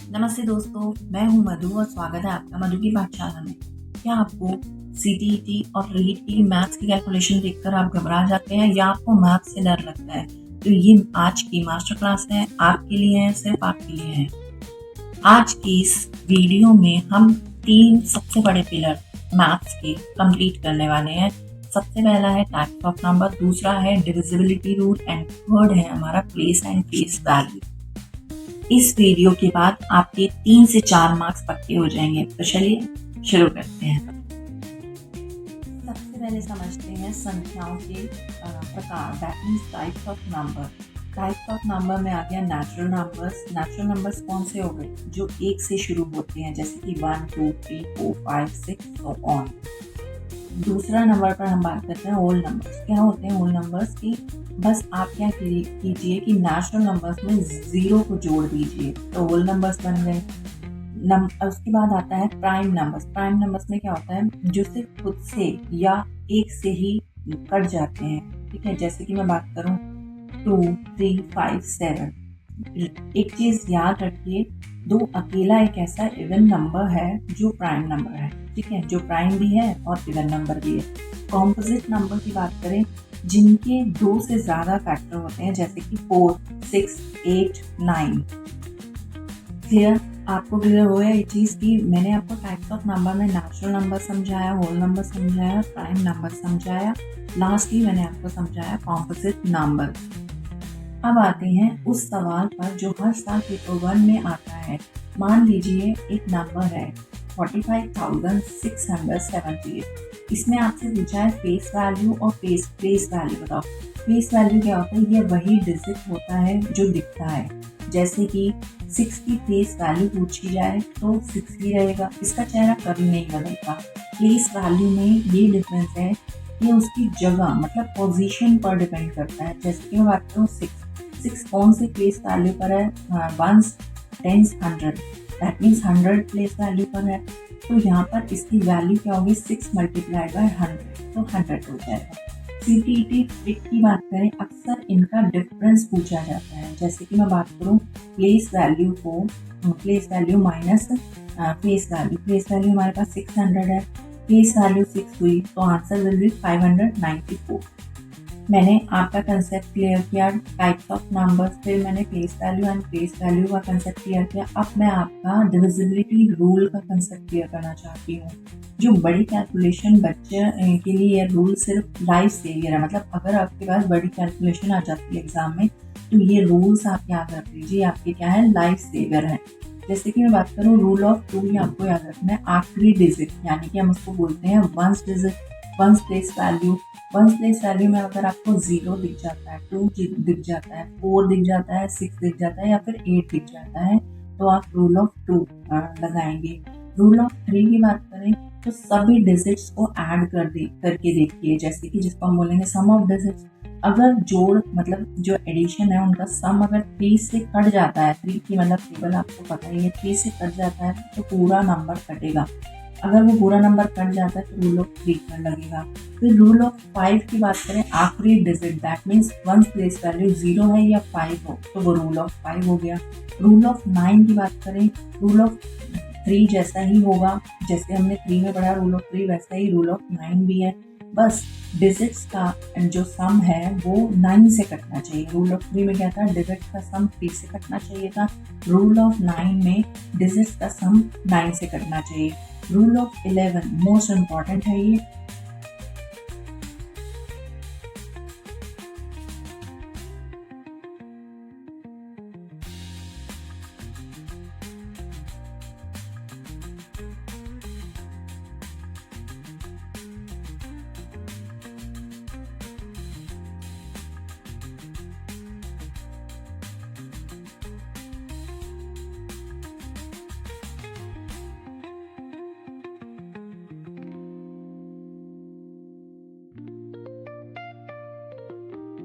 नमस्ते दोस्तों, मैं हूं मधु और स्वागत है आपका मधु की पाठशाला में। क्या आपको सीटीईटी और रीट की मैथ्स की कैलकुलेशन देखकर आप घबरा जाते हैं या आपको मैथ्स से डर लगता है? तो ये आज की मास्टर क्लास है, आपके लिए है, सिर्फ आपके लिए है। आज की इस वीडियो में हम 3 सबसे बड़े पिलर मैथ्स के कंप्लीट करने वाले हैं। सबसे पहला है टाइप्स ऑफ नंबर, दूसरा है डिविजिबिलिटी रूल एंड थर्ड है हमारा प्लेस एंड फेस वैल्यू। इस वीडियो के बाद आपके 3 से 4 मार्क्स पक्के हो जाएंगे। तो चलिए शुरू करते हैं। सबसे पहले समझते हैं संख्याओं के प्रकार, that means types of number. Types of number में आ गया नेचुरल नंबर्स। नेचुरल नंबर्स कौन से हो गए? जो 1 से शुरू होते हैं, जैसे कि 1, 2, 3, 4, 5, 6 सो ऑन। दूसरा नंबर पर हम बात करते हैं होल नंबर्स। क्या होते हैं होल नंबर्स की? बस आप क्या कीजिए कि नेचुरल नंबर्स में 0 को जोड़ दीजिए तो होल नंबर्स बन गए। उसके बाद आता है प्राइम नंबर्स। प्राइम नंबर्स में क्या होता है? जो सिर्फ खुद से या 1 से ही कट जाते हैं। ठीक है, जैसे कि मैं बात करूं 2, 3, 5, 7। एक चीज याद रखिए, 2 अकेला एक ऐसा इवन नंबर है जो प्राइम नंबर है। ठीक है, जो प्राइम भी है और इवन नंबर भी है। कॉम्पोजिट नंबर की बात करें, जिनके 2 से ज्यादा फैक्टर होते हैं, जैसे कि 4, 6, 8, 9। क्लियर? आपको क्लियर हो गया ये चीज की मैंने आपको टाइप्स ऑफ नंबर में नेचुरल नंबर समझाया, होल नंबर समझाया, प्राइम नंबर समझाया, लास्टली मैंने आपको समझाया कॉम्पोजिट नंबर। अब आते हैं उस सवाल पर जो हर साल पेपर 1 में आता है। मान लीजिए एक नंबर है 45,678। इसमें आपसे पूछा है फेस वैल्यू और फेस वैल्यू बताओ। फेस वैल्यू क्या होता है? ये वही डिजिट होता है जो दिखता है। जैसे कि 6 की फेस वैल्यू पूछी जाए तो 6 ही रहेगा, इसका चेहरा कभी नहीं बदलता। फेस वैल्यू में ये डिफरेंस है कि उसकी जगह मतलब पोजीशन पर डिपेंड करता है। जैसे कि मैं बात करूँ 6 कौन से प्लेस वैल्यू पर है? 1s, 10s, 100। That means 100 place value पर है। तो यहाँ पर इसकी वैल्यू क्या होगी? 6 मल्टीप्लाइड बाय 100, तो 100 हो जाएगा। सीटीईटी ट्रिक की बात करें, अक्सर इनका डिफरेंस पूछा जाता है। जैसे कि मैं बात करूँ place value minus face value. Face value हमारे पास 600 है, फेस वैल्यू 6 हुई, तो आंसर विल बी 594। मैंने आपका कंसेप्ट क्लियर किया टाइप्स ऑफ नंबर्स, फिर मैंने face value and face value का कंसेप्ट क्लियर किया। अब मैं आपका डिविजिबिलिटी रूल का कंसेप्ट क्लियर करना चाहती हूँ। जो बड़ी कैलकुलेशन बच्चे के लिए ये रूल सिर्फ लाइफ सेवियर है। मतलब अगर आपके पास बड़ी कैलकुलेशन आ जाती है एग्जाम में तो ये रूल्स आप याद रख लीजिए, आपके क्या है? लाइफ सेवियर है। जैसे कि मैं बात करूँ रूल ऑफ 2, ये आपको याद रखना है। आखिरी डिजिट यानी कि हम उसको बोलते हैं ones digit, ones place value. Ones place value में अगर आपको 0 दिख जाता है, 2 दिख जाता है, 4 दिख जाता है, 6 दिख जाता है या फिर 8 दिख जाता है तो आप रूल ऑफ 2 लगाएंगे। रूल ऑफ 3 की बात करें तो सभी डिजिट्स को ऐड करके देखिए। जैसे कि जिसको हम बोलेंगे सम ऑफ डिजिट्स। अगर जोड़ मतलब जो एडिशन है उनका सम अगर 3 से कट जाता है, 3 की मतलब टेबल आपको पता ही है, 3 से कट जाता है तो पूरा नंबर कटेगा। अगर वो पूरा नंबर कट जाता है तो रूल ऑफ 3 पर लगेगा। फिर रूल ऑफ 5 की बात करें, आखिरी digit that means ones place value 0 है या 5 हो तो वो रूल ऑफ 5 हो गया। रूल ऑफ 9 की बात करें, रूल ऑफ 3 जैसा ही होगा, जैसे हमने 3 में पढ़ा रूल ऑफ 3 वैसा ही रूल ऑफ 9 भी है। बस डिजिट्स का जो सम है वो 9 से कटना चाहिए। रूल ऑफ 3 में क्या था? डिजिट्स का सम 3 से कटना चाहिए था। रूल ऑफ 9 में डिजिट्स का सम 9 से कटना चाहिए। रूल ऑफ 11 मोस्ट इम्पॉर्टेंट है ये,